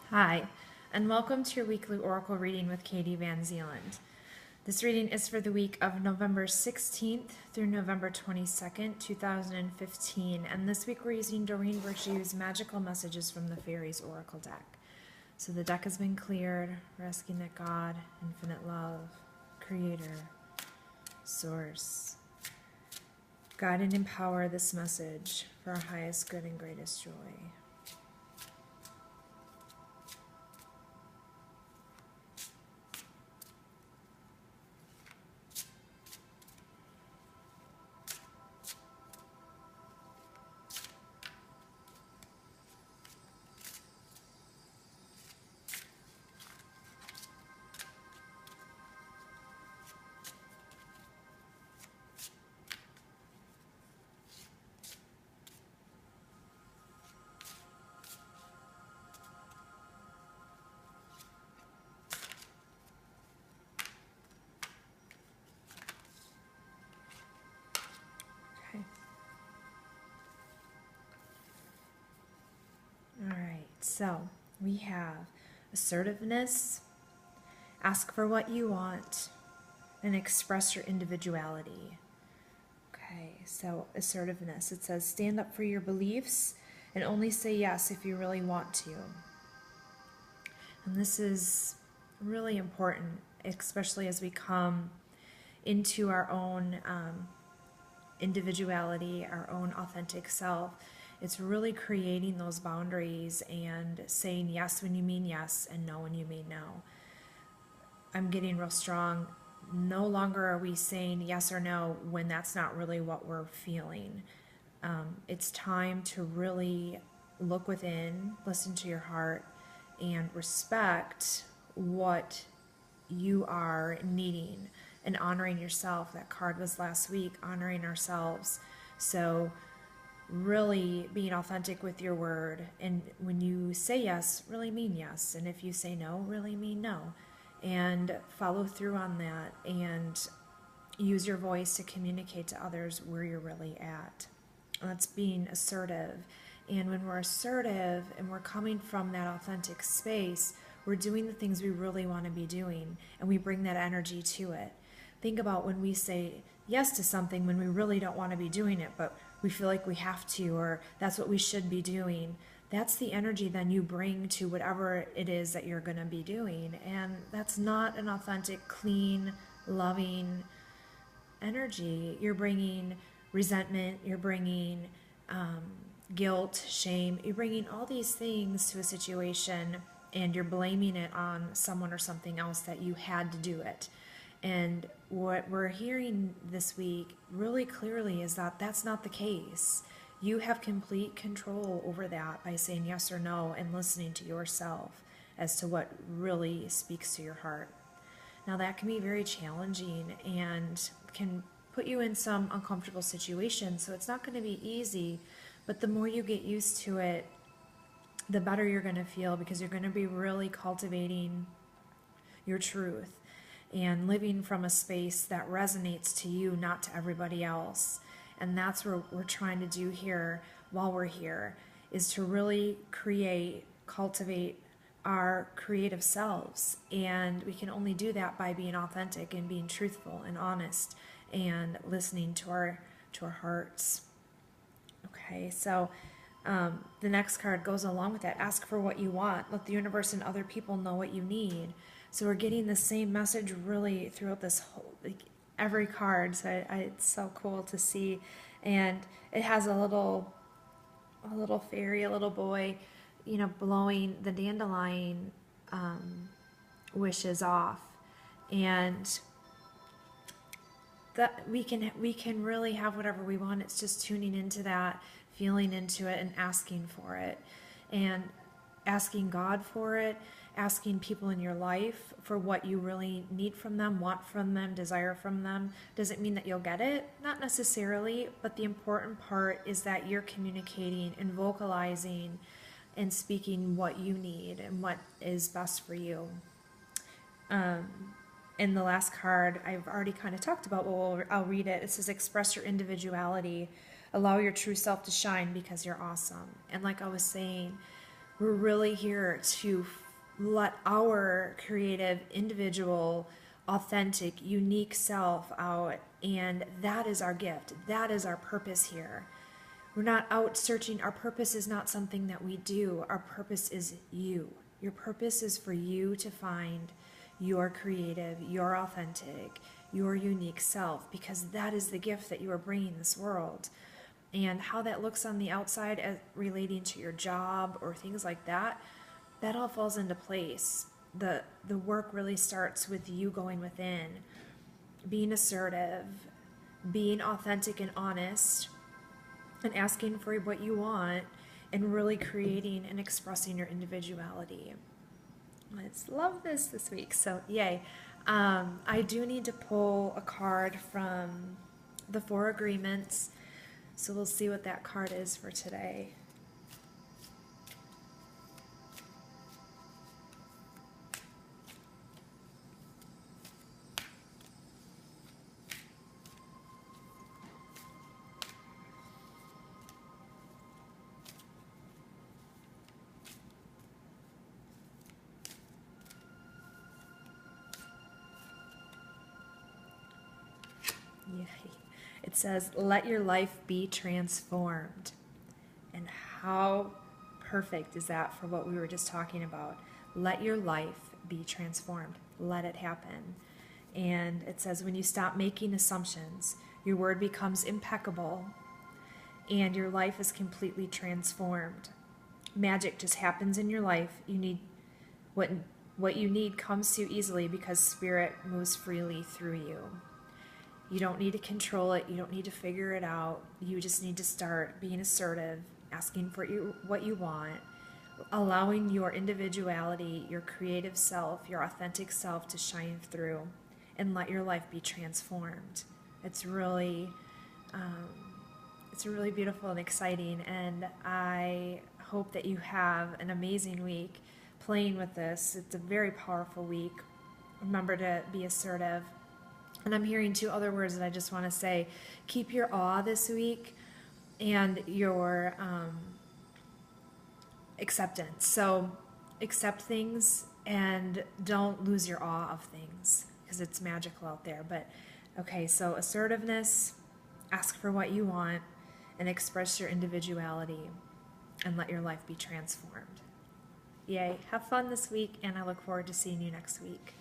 Hi, and welcome to your weekly Oracle reading with Katie VanZeeland. This reading is for the week of November 16th through November 22nd, 2015, and this week we're using Doreen Virtue's Magical Messages from the Fairies Oracle deck. So the deck has been cleared. We're asking that God, Infinite Love, Creator, Source, guide and empower this message for our highest good and greatest joy. Okay. All right, so we have assertiveness, ask for what you want, and express your individuality. Okay, so assertiveness, it says stand up for your beliefs and only say yes if you really want to. And this is really important, especially as we come into our own individuality, our own authentic self. It's really creating those boundaries and saying yes when you mean yes and no when you mean no. I'm getting real strong. No longer are we saying yes or no when that's not really what we're feeling. It's time to really look within, listen to your heart, and respect what you are needing and honoring yourself. That card was last week, honoring ourselves. So really being authentic with your word, and when you say yes, really mean yes, and if you say no, really mean no, and follow through on that and use your voice to communicate to others where you're really at. That's being assertive. And when we're assertive and we're coming from that authentic space, we're doing the things we really want to be doing, and we bring that energy to it. Think about when we say yes to something when we really don't want to be doing it, but we feel like we have to, or that's what we should be doing. That's the energy then you bring to whatever it is that you're going to be doing. And that's not an authentic, clean, loving energy. You're bringing resentment, you're bringing guilt, shame, you're bringing all these things to a situation, and you're blaming it on someone or something else that you had to do it. And what we're hearing this week really clearly is that that's not the case. You have complete control over that by saying yes or no and listening to yourself as to what really speaks to your heart. Now that can be very challenging and can put you in some uncomfortable situations, so it's not going to be easy, but the more you get used to it, the better you're going to feel, because you're going to be really cultivating your truth and living from a space that resonates to you, not to everybody else. And that's what we're trying to do here while we're here, is to really cultivate our creative selves. And we can only do that by being authentic and being truthful and honest and listening to our hearts. Okay, so the next card goes along with that. Ask for what you want. Let the universe and other people know what you need. So we're getting the same message really throughout this whole, every card. So it's so cool to see. And it has a little fairy, a little boy, blowing the dandelion wishes off. And that we can really have whatever we want. It's just tuning into that, feeling into it, and asking for it, and asking God for it, asking people in your life for what you really need from them, want from them, desire from them. Does it mean that you'll get it? Not necessarily, but the important part is that you're communicating and vocalizing and speaking what you need and what is best for you. In the last card, I've already kind of talked about, but I'll read it. It says, express your individuality. Allow your true self to shine because you're awesome. And like I was saying, we're really here to let our creative, individual, authentic, unique self out. And that is our gift. That is our purpose here. We're not out searching. Our purpose is not something that we do. Our purpose is you. Your purpose is for you to find your creative, your authentic, your unique self, because that is the gift that you are bringing this world. And how that looks on the outside as relating to your job or things like that, that all falls into place. The work really starts with you going within, being assertive, being authentic and honest, and asking for what you want, and really creating and expressing your individuality. Let's love this week. So yay. I do need to pull a card from the 4 agreements. So we'll see what that card is for today. Yay. It says, let your life be transformed. And how perfect is that for what we were just talking about? Let your life be transformed. Let it happen. And it says, when you stop making assumptions, your word becomes impeccable and your life is completely transformed. Magic just happens in your life. You need what you need comes to you easily because Spirit moves freely through you. You don't need to control it. You don't need to figure it out. You just need to start being assertive, asking for what you want, allowing your individuality, your creative self, your authentic self to shine through, and let your life be transformed. It's really beautiful and exciting, and I hope that you have an amazing week playing with this. It's a very powerful week. Remember to be assertive. And I'm hearing 2 other words that I just want to say. Keep your awe this week and your acceptance. So accept things and don't lose your awe of things because it's magical out there. But okay, so assertiveness, ask for what you want, and express your individuality and let your life be transformed. Yay. Have fun this week, and I look forward to seeing you next week.